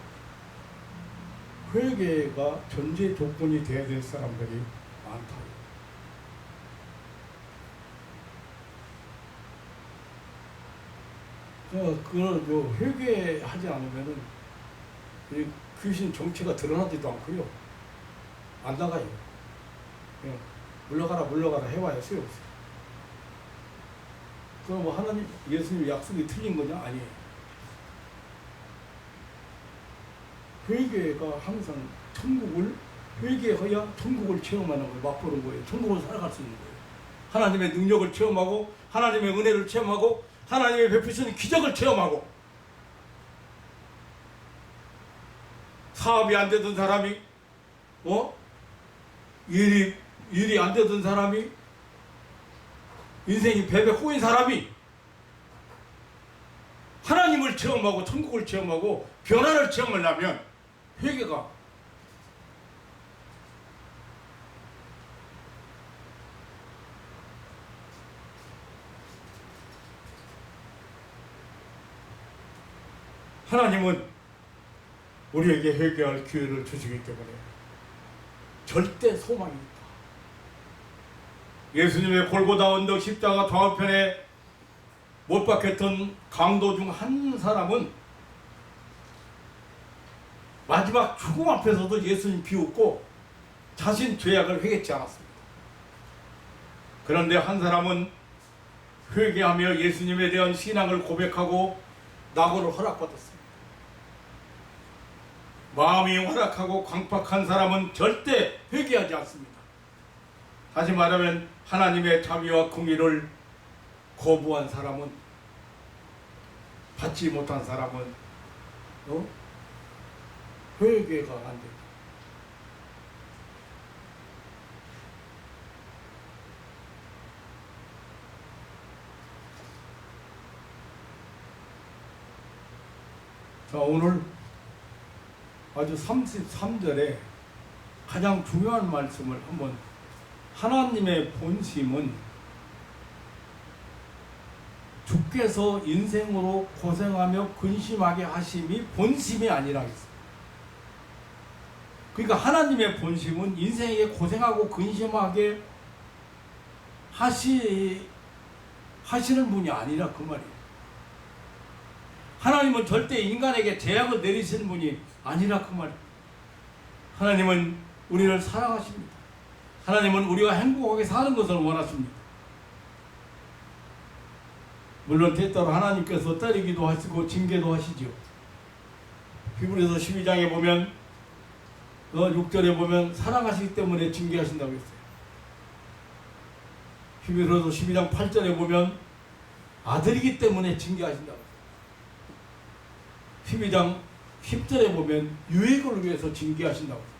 Speaker 1: 회개가 전제 조건이 돼야 될 사람들이 많다. 그런 회개하지 않으면은 귀신 정체가 드러나지도 않고요. 안 나가요. 그냥 물러가라 해와야 소용없어요. 그럼 뭐 하나님, 예수님 약속이 틀린 거냐? 아니에요. 회개가 항상 회개해야 천국을 체험하는 걸 맛보는 거예요. 천국을 살아갈 수 있는 거예요. 하나님의 능력을 체험하고, 하나님의 은혜를 체험하고, 하나님의 베푸시는 기적을 체험하고, 사업이 안 되던 사람이, 일이 안 되던 사람이, 인생이 베베 꼬인 사람이 하나님을 체험하고 천국을 체험하고 변화를 체험하려면 회개가 하나님은 우리에게 회개할 기회를 주시기 때문에 절대 소망이 있다. 예수님의 골고다 언덕 십자가 좌우편에 못 박혔던 강도 중 한 사람은 마지막 죽음 앞에서도 예수님 비웃고 자신 죄악을 회개치 않았습니다. 그런데 한 사람은 회개하며 예수님에 대한 신앙을 고백하고 낙오를 허락받았습니다. 마음이 허락하고 강팍한 사람은 절대 회개하지 않습니다. 다시 말하면 하나님의 자비와 긍휼을 거부한 사람은, 받지 못한 사람은 회개가 안 됩니다. 자, 오늘 아주 33절에 가장 중요한 말씀을 한번, 하나님의 본심은 주께서 인생으로 고생하며 근심하게 하심이 본심이 아니라 했어요. 그러니까 하나님의 본심은 인생에 고생하고 근심하게 하시는 분이 아니라 그 말이에요. 하나님은 절대 인간에게 제약을 내리시는 분이 아니라 그 말이에요. 하나님은 우리를 사랑하십니다. 하나님은 우리가 행복하게 사는 것을 원하십니다. 물론 때때로 하나님께서 때리기도 하시고 징계도 하시죠. 히브리서 12장에 보면 6절에 보면 사랑하시기 때문에 징계하신다고 했어요. 히브리서 12장 8절에 보면 아들이기 때문에 징계하신다고 했어요. 12장 10절에 보면 유익을 위해서 징계하신다고 했어요.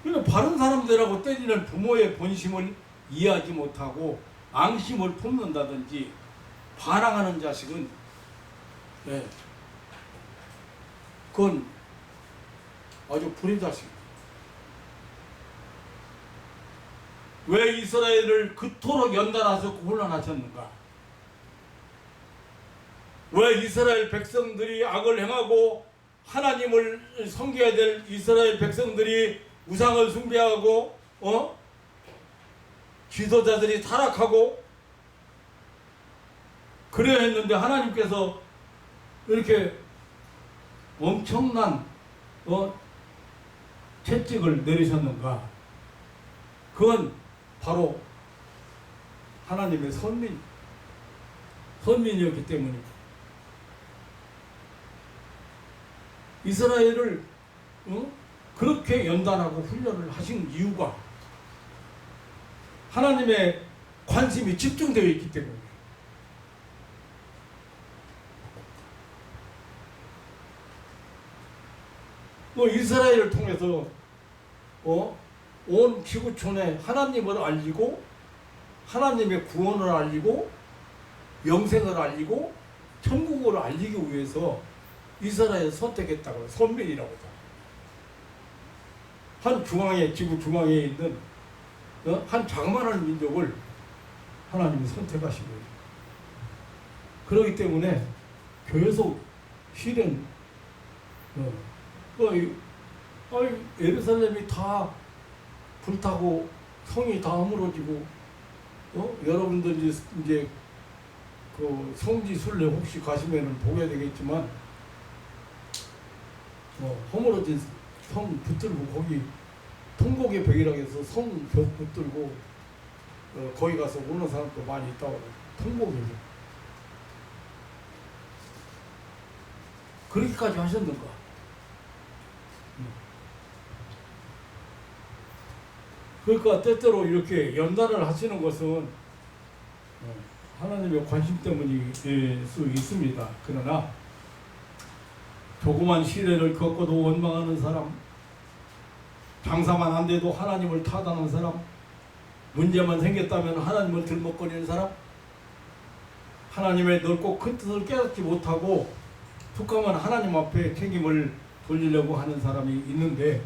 Speaker 1: 그러니까 바른 사람들하고 때리는 부모의 본심을 이해하지 못하고 앙심을 품는다든지 반항하는 자식은, 그건 아주 불의 자식입니다. 왜 이스라엘을 그토록 연단하셨고 혼란하셨는가? 왜 이스라엘 백성들이 악을 행하고 하나님을 섬겨야 될 이스라엘 백성들이 우상을 숭배하고 지도자들이 타락하고 그래야 했는데 하나님께서 이렇게 엄청난 채찍을 내리셨는가? 그건 바로 하나님의 선민이었기 때문입니다. 이스라엘을 그렇게 연단하고 훈련을 하신 이유가 하나님의 관심이 집중되어 있기 때문이에요. 이스라엘을 통해서 온 지구촌에 하나님을 알리고 하나님의 구원을 알리고 영생을 알리고 천국을 알리기 위해서 이스라엘을 선택했다고, 선민이라고 하죠. 한 중앙에, 지구 중앙에 있는 한 장만한 민족을 하나님이 선택하신 거예요. 그렇기 때문에 계속 실은 예루살렘이 다 불타고 성이 다 허물어지고 여러분들 이제 그 성지 순례 혹시 가시면은 보게 되겠지만 허물어진 성 붙들고 거기 통곡의 벽이라고 해서 성 벽 붙들고 거기 가서 오는 사람도 많이 있다고 해요. 통곡의 벽. 그렇게까지 하셨는가? 그러니까 때때로 이렇게 연단을 하시는 것은 하나님의 관심 때문일 수 있습니다. 그러나 조그만 시련을 겪어도 원망하는 사람, 장사만 안 돼도 하나님을 타당하는 사람, 문제만 생겼다면 하나님을 들먹거리는 사람, 하나님의 넓고 큰 뜻을 깨닫지 못하고 툭하면 하나님 앞에 책임을 돌리려고 하는 사람이 있는데,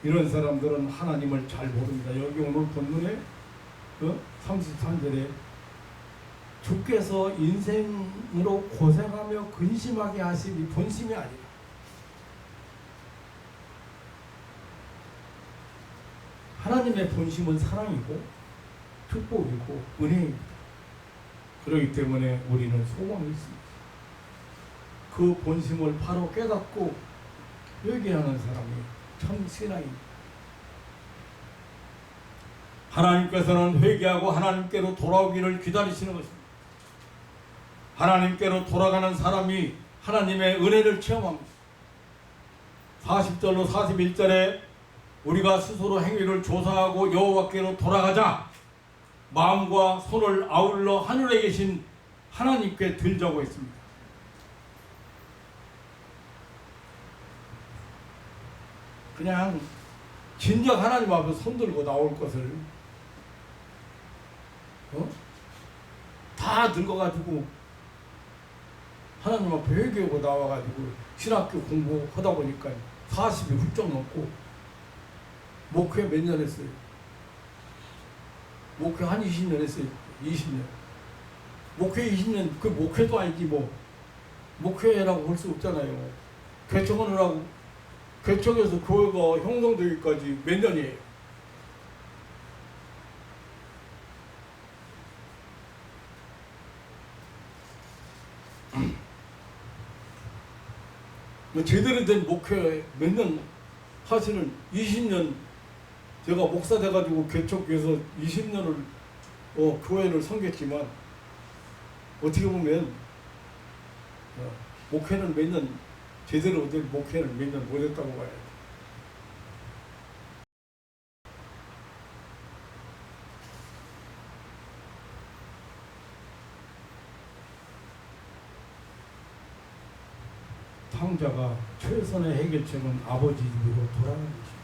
Speaker 1: 이런 사람들은 하나님을 잘 모릅니다. 여기 오늘 본문에 33절에 주께서 인생으로 고생하며 근심하게 하심이 본심이 아니라, 하나님의 본심은 사랑이고 축복이고 은혜입니다. 그렇기 때문에 우리는 소망이 있습니다. 그 본심을 바로 깨닫고 회개하는 사람이 참 신앙입니다. 하나님께서는 회개하고 하나님께로 돌아오기를 기다리시는 것입니다. 하나님께로 돌아가는 사람이 하나님의 은혜를 체험합니다. 40절로 41절에 우리가 스스로 행위를 조사하고 여호와께로 돌아가자, 마음과 손을 아울러 하늘에 계신 하나님께 들자고 했습니다. 그냥 진정 하나님 앞에 손들고 나올 것을 다 늙어가지고 하나님 앞에 회개하고 나와가지고 신학교 공부하다 보니까 40이 훌쩍 넘고 목회 몇 년 했어요? 목회 한 20년 했어요. 20년. 목회 20년, 그 목회도 아니지 뭐. 목회라고 볼 수 없잖아요. 개척하느라고, 개척에서 교회가 형성되기까지 몇 년이에요. 제대로 된 목회 몇 년 하시는 20년, 제가 목사 돼가지고 개척해서 20년을 교회를 섬겼지만 어떻게 보면 목회는 몇 년, 제대로 된 목회는 몇 년 못했다고 봐야 돼. 탕자가 최선의 해결책은 아버지 집으로 돌아가는 것입니다.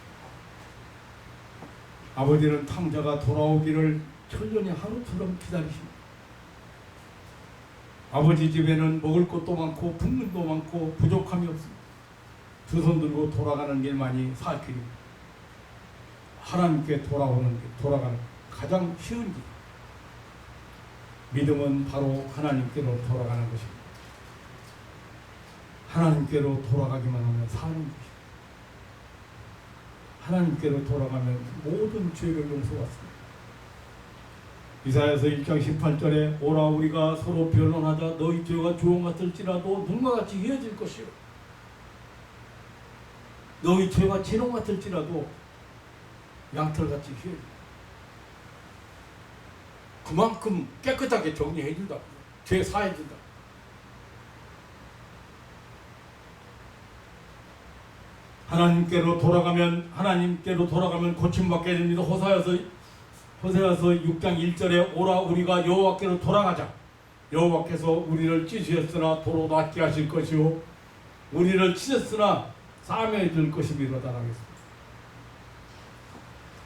Speaker 1: 아버지는 탕자가 돌아오기를 천년이 하루처럼 기다리십니다. 아버지 집에는 먹을 것도 많고 붓는도 많고 부족함이 없습니다. 두 손 들고 돌아가는 길만이 살 길입니다. 하나님께 돌아가는 가장 쉬운 길. 믿음은 바로 하나님께로 돌아가는 것입니다. 하나님께로 돌아가기만 하면 사는 것입니다. 하나님께로 돌아가면 모든 죄를 용서받습니다. 이사야서 1장 18절에 오라 우리가 서로 변론하자 너희 죄가 주홍 같을지라도 눈과 같이 이어질 것이요 너희 죄가 진홍 같을지라도 양털같이 휘어진다. 그만큼 깨끗하게 정리해준다. 죄 사해준다. 하나님께로 돌아가면 고침받게 됩니다. 호세아서 6장 1절에 오라 우리가 여호와께로 돌아가자. 여호와께서 우리를 찢으셨으나 도로 낫게 하실 것이요 우리를 치셨으나 싸매어 줄 것이미로다 하겠습니다.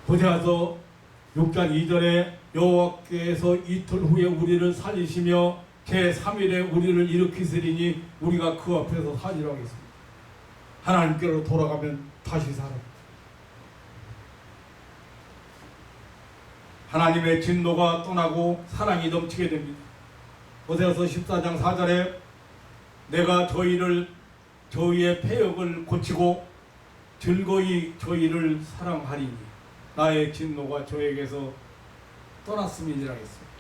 Speaker 1: 호세아서 6장 2절에 여호와께서 이틀 후에 우리를 살리시며 제3일에 우리를 일으키시리니 우리가 그 앞에서 살리라고 하겠습니다. 하나님께로 돌아가면 다시 살아요. 하나님의 진노가 떠나고 사랑이 넘치게 됩니다. 호세아서 14장 4절에 내가 저희의 패역을 고치고 즐거이 저희를 사랑하리니 나의 진노가 저에게서 떠났음이니라 했습니다.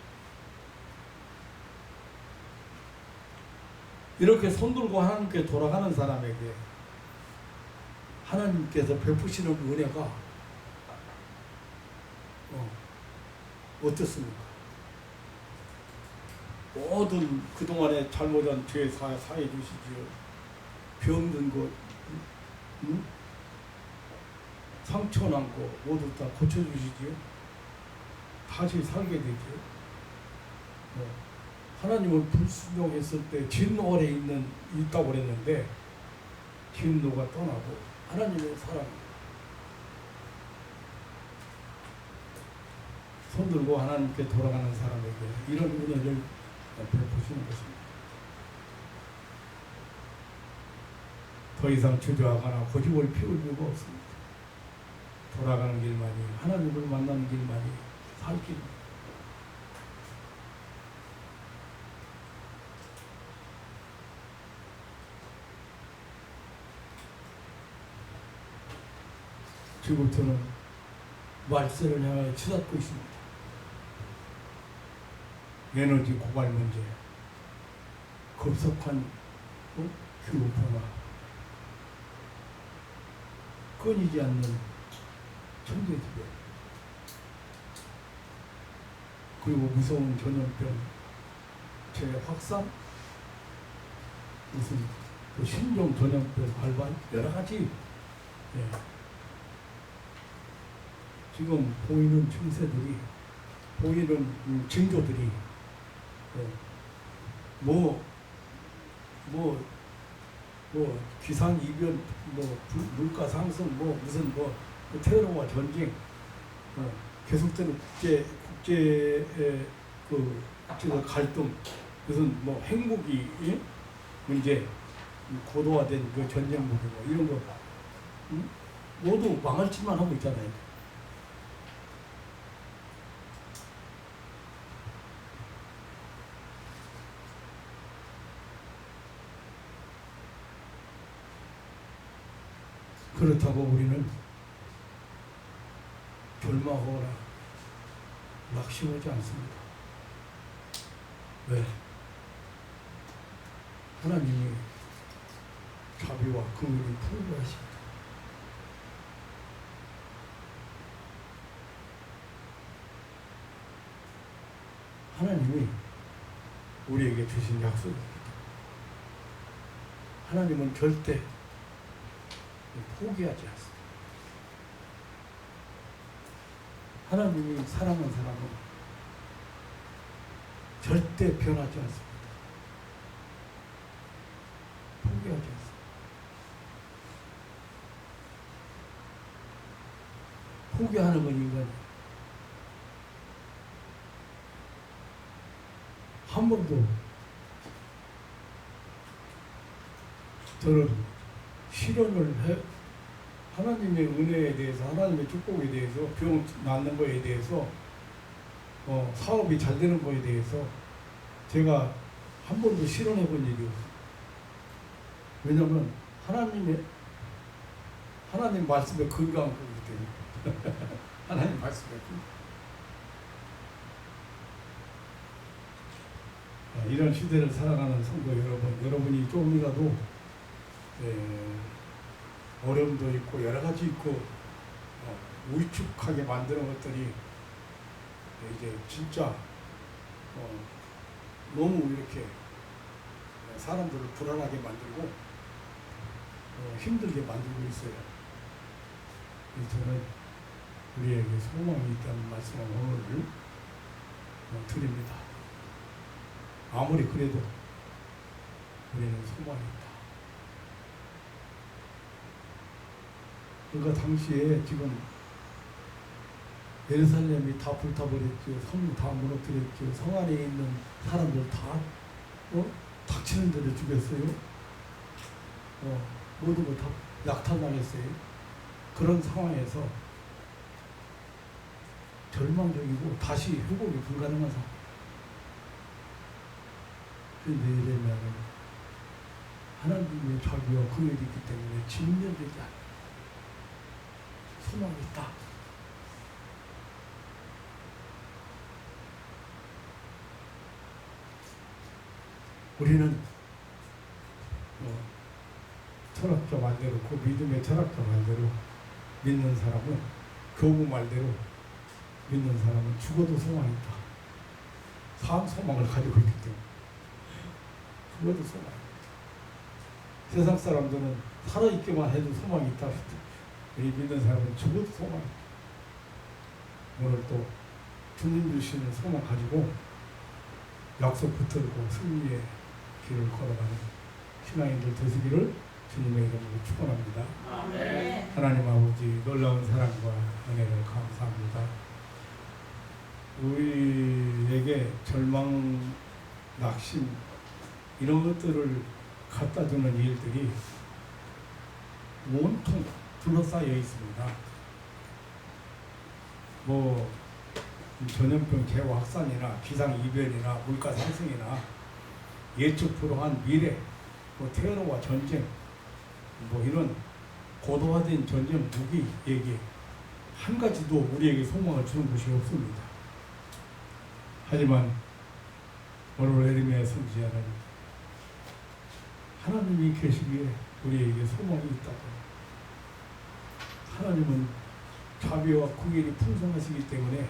Speaker 1: 이렇게 손들고 하나님께 돌아가는 사람에게 하나님께서 베푸시는 은혜가 어떻습니까? 모든 그동안에 잘못한 죄 사해 주시지요. 병든 것, 상처난 거 모두 다 고쳐주시지요. 다시 살게 되지요. 하나님은 불순종했을 때 진노 아래 있다고 그랬는데 진노가 떠나고 하나님의 사랑 손들고 하나님께 돌아가는 사람에게 이런 은혜를 베푸시는 것입니다. 더 이상 주저하거나 고집을 피울 이유가 없습니다. 돌아가는 길만이 하나님을 만나는 길만이 살 길입니다. 지금부터는 말세를 향하여 치닫고 있습니다. 에너지 고갈 문제, 급속한 기후변화, 끊이지 않는 천재지배, 그리고 무서운 전염병 재확산, 무슨 또 신종 전염병 발발, 여러 가지 지금 보이는 증세들이, 보이는 징조들이 기상 이변, 물가 상승, 무슨 테러와 전쟁, 계속되는 국제의 그 갈등, 무슨 핵무기, 문제, 고도화된 그 전쟁 무기고 이런 거 모두 망할 짓만 하고 있잖아요. 그렇다고 우리는 절망하거나 낙심하지 않습니다. 왜? 하나님이 자비와 긍휼이 풍부하십니다. 하나님이 우리에게 주신 약속입니다. 하나님은 절대 포기하지 않습니다. 하나님이 사랑하는 사람은 절대 변하지 않습니다. 포기하지 않습니다. 포기하는 건 인간이에요. 한 번도 저는 실현을 해 하나님의 은혜에 대해서, 하나님의 축복에 대해서, 병 낫는 거에 대해서, 사업이 잘 되는 거에 대해서 제가 한 번도 실현해 본 일이 없어요. 왜냐하면 하나님 말씀에 근거한 거기 때문에. 하나님 말씀에 이런 시대를 살아가는 성도 여러분, 여러분이 조금이라도 어려움도 있고 여러 가지 있고 위축하게 만드는 것들이 이제 진짜 너무 이렇게 사람들을 불안하게 만들고 힘들게 만들고 있어요. 그래서 저는 우리에게 소망이 있다는 말씀을 오늘 드립니다. 아무리 그래도 우리는 소망이 있다. 그러니까 당시에 지금 예루살렘이 다 불타버렸죠. 성도 다 무너뜨렸죠. 성 안에 있는 사람들 다 닥치는 대로 죽였어요. 모든 거 다 약탈당했어요. 그런 상황에서 절망적이고 다시 회복이 불가능한 상황. 그런데 예레미야는 하나님의 자비와 긍휼이 있기 때문에 진멸되지 않아요. 소망이 있다. 우리는 철학자 말대로, 그 믿음의 철학자 말대로 믿는 사람은, 교구 말대로 믿는 사람은 죽어도 소망이 있다. 산 소망을 가지고 있기 때문에 죽어도 소망이 있다. 세상 사람들은 살아있기만 해도 소망이 있다. 우리 믿는 사람은 죽어도 소망이 있다. 오늘 또 주님 주시는 소망 가지고 약속 붙들고 승리의 길을 걸어가는 신앙인들 되시기를 주님의 이름으로 축원합니다.
Speaker 2: 아멘.
Speaker 1: 하나님 아버지 놀라운 사랑과 은혜를 감사합니다. 우리에게 절망, 낙심 이런 것들을 갖다 주는 일들이 온통 둘러싸여 있습니다. 전염병 재화 확산이나 기상이변이나 물가 상승이나 예측 불허한 미래, 테러와 전쟁, 이런 고도화된 전쟁 무기 얘기 한 가지도 우리에게 소망을 주는 것이 없습니다. 하지만 오늘 예레미야 선지자는 하나님이 계시기에 우리에게 소망이 있다고. 하나님은 자비와 긍휼이 풍성하시기 때문에,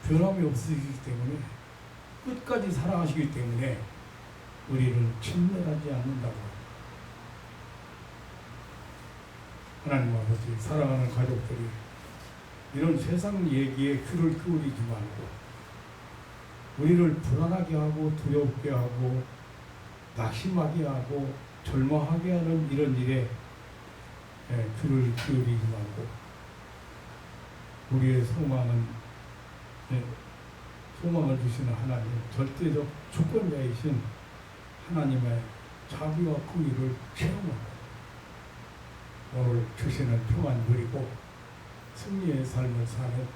Speaker 1: 변함이 없으시기 때문에, 끝까지 사랑하시기 때문에 우리를 진멸하지 않는다고. 하나님 아버지, 사랑하는 가족들이 이런 세상 얘기에 귀를 기울이지 말고 우리를 불안하게 하고 두렵게 하고 낙심하게 하고 절망하게 하는 이런 일에 귀를 기울이지 말고 우리의 소망은 소망을 주시는 하나님, 절대적 주권자이신 하나님의 자비와 긍휼을 체험하고 오늘 주시는 평안 누리고 승리의 삶을 사는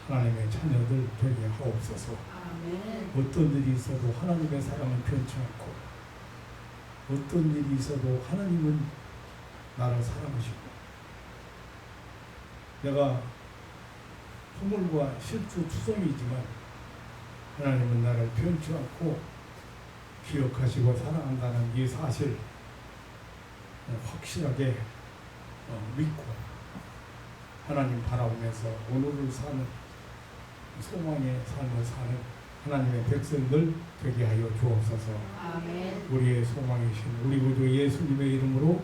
Speaker 1: 하나님의 자녀들 되게 하옵소서.
Speaker 2: 아멘.
Speaker 1: 어떤 일이 있어도 하나님의 사랑은 변치 않고 어떤 일이 있어도 하나님은 나를 사랑하시고 내가 허물과 실수 투성이지만 하나님은 나를 변치 않고 기억하시고 사랑한다는 이 사실 확실하게 믿고 하나님 바라보면서 오늘을 사는 소망의 삶을 사는 하나님의 백성들 되게 하여 주옵소서.
Speaker 2: 아멘.
Speaker 1: 우리의 소망이신 우리 구주 예수님의 이름으로